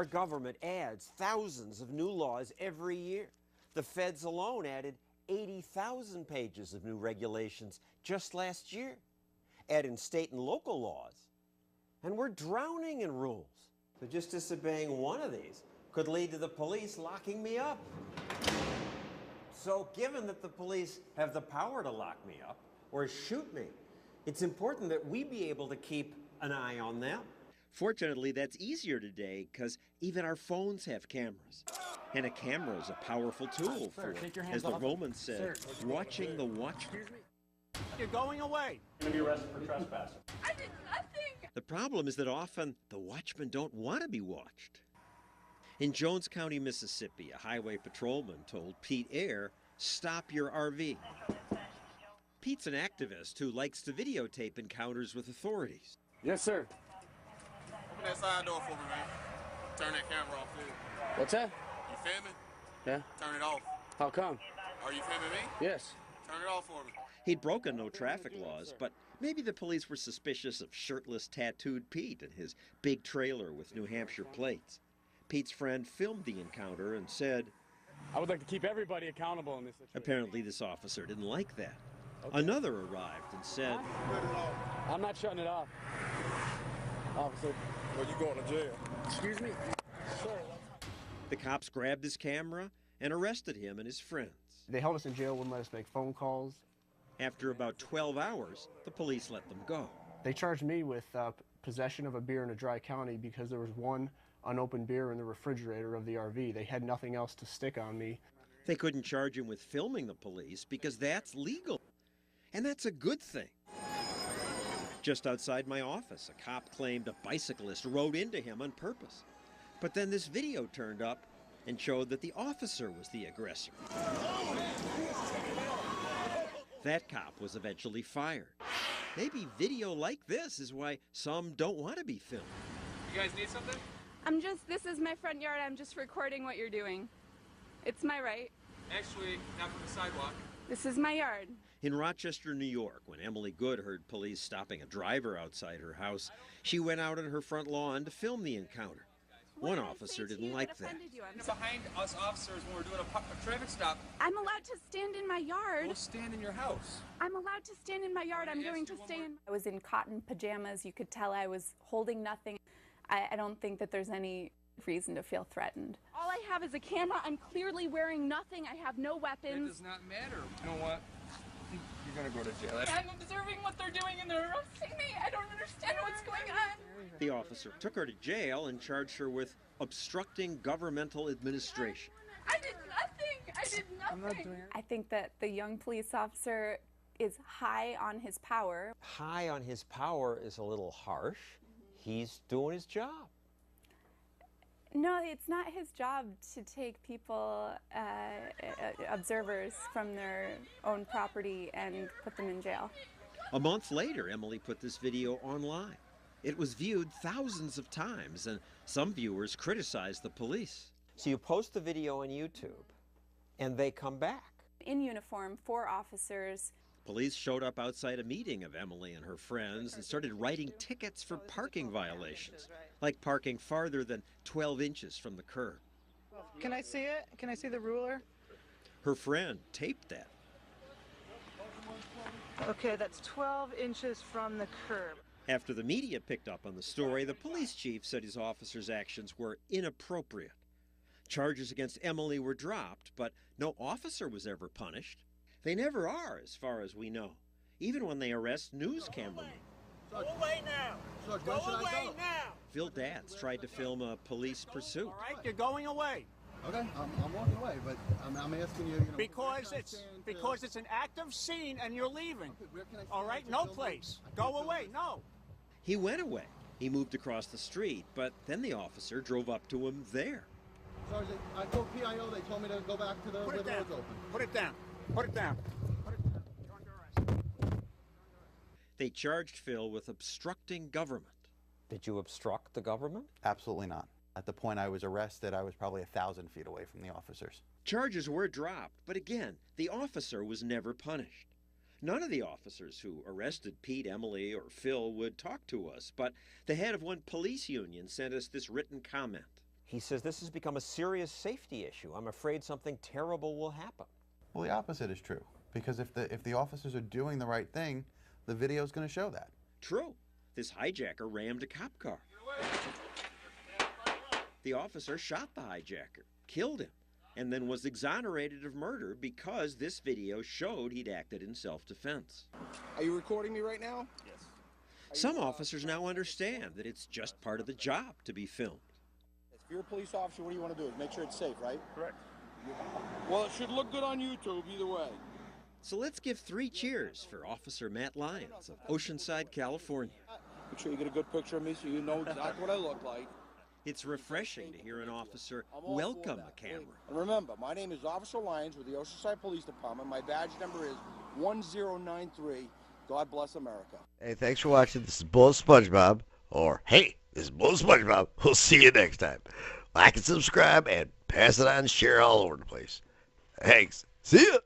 Our government adds thousands of new laws every year. The feds alone added 80,000 pages of new regulations just last year. Add in state and local laws, and we're drowning in rules. So just disobeying one of these could lead to the police locking me up. So given that the police have the power to lock me up or shoot me, it's important that we be able to keep an eye on them. Fortunately, that's easier today because even our phones have cameras. And a camera is a powerful tool for, as the Romans said, watching the watchman. You're going away. You're going to be arrested for trespassing. I did nothing. The problem is that often the watchmen don't want to be watched. In Jones County, Mississippi, a highway patrolman told Pete Ayer, "Stop your RV." Pete's an activist who likes to videotape encounters with authorities. Yes, sir. Open that side door for me, man. Turn that camera off, please. What's that? You filming? Yeah. Turn it off. How come? Are you filming me? Yes. Turn it off for me. He'd broken no traffic laws, but maybe the police were suspicious of shirtless, tattooed Pete and his big trailer with New Hampshire plates. Pete's friend filmed the encounter and said, "I would like to keep everybody accountable in this situation." Apparently this officer didn't like that. Okay. Another arrived and said, "I'm not shutting it off, officer." Well, you going to jail. Excuse me? Sir. The cops grabbed his camera and arrested him and his friends. They held us in jail, wouldn't let us make phone calls. After about 12 hours, the police let them go. They charged me with possession of a beer in a dry county because there was one unopened beer in the refrigerator of the RV. They had nothing else to stick on me. They couldn't charge him with filming the police because that's legal. And that's a good thing. Just outside my office, a cop claimed a bicyclist rode into him on purpose. But then this video turned up and showed that the officer was the aggressor. That cop was eventually fired. Maybe video like this is why some don't want to be filmed. You guys need something? This is my front yard. I'm just recording what you're doing. It's my right. Actually, not from the sidewalk. This is my yard. In Rochester, New York, when Emily Good heard police stopping a driver outside her house, she went out on her front lawn to film the encounter. One officer didn't like that. Behind us officers when we're doing a traffic stop. I'm allowed to stand in my yard. We'll stand in your house. I'm allowed to stand in my yard. I'm going to stay in. I was in cotton pajamas. You could tell I was holding nothing. I don't think that there's any reason to feel threatened. All I have is a camera. I'm clearly wearing nothing. I have no weapons. It does not matter. You know what? You're going to go to jail. I'm observing what they're doing and they're arresting me. I don't understand what's going on. The officer took her to jail and charged her with obstructing governmental administration. I did nothing. I did nothing. I think that the young police officer is high on his power. High on his power is a little harsh. He's doing his job. No, it's not his job to take people, observers from their own property and put them in jail. A month later, Emily put this video online. It was viewed thousands of times, and some viewers criticized the police. So you post the video on YouTube, and they come back. In uniform, 4 officers. Police showed up outside a meeting of Emily and her friends and started writing tickets for parking violations, like parking farther than 12 inches from the curb. Can I see it? Can I see the ruler? Her friend taped that. Okay, that's 12 inches from the curb. After the media picked up on the story, the police chief said his officers' actions were inappropriate. Charges against Emily were dropped, but no officer was ever punished. They never are, as far as we know, even when they arrest news cameramen. Go away now. Go away now. Phil Datz tried to film a police pursuit. All right, you're going away. Okay, I'm walking away, but I'm asking you, because it's an active scene and you're leaving. All right, no place. Go away. No. He went away. He moved across the street, but then the officer drove up to him there. Sergeant, I told PIO they told me to go back to the where the road's open. Put it down. Put it down. Put it down. You're under arrest. They charged Phil with obstructing government. Did you obstruct the government? Absolutely not. At the point I was arrested, I was probably 1,000 feet away from the officers. Charges were dropped, but again, the officer was never punished. None of the officers who arrested Pete, Emily, or Phil would talk to us, but the head of one police union sent us this written comment. He says this has become a serious safety issue. I'm afraid something terrible will happen. Well, the opposite is true, because if the officers are doing the right thing, the video is going to show that. True. This hijacker rammed a cop car. The officer shot the hijacker, killed him, and then was exonerated of murder because this video showed he'd acted in self-defense. Are you recording me right now? Yes. Some officers now understand that it's just part of the job to be filmed. If you're a police officer, what do you want to do? Make sure it's safe, right? Correct. Well, it should look good on YouTube either way. So let's give 3 cheers for Officer Matt Lyons of Oceanside, California. Make sure you get a good picture of me so you know exactly what I look like. It's refreshing to hear an officer welcome a camera. And remember, my name is Officer Lyons with the Oceanside Police Department. My badge number is 1093. God bless America. Hey, thanks for watching. This is Bull SpongeBob. Or, hey, this is Bull SpongeBob. We'll see you next time. Like and subscribe and pass it on and share all over the place. Thanks. See ya.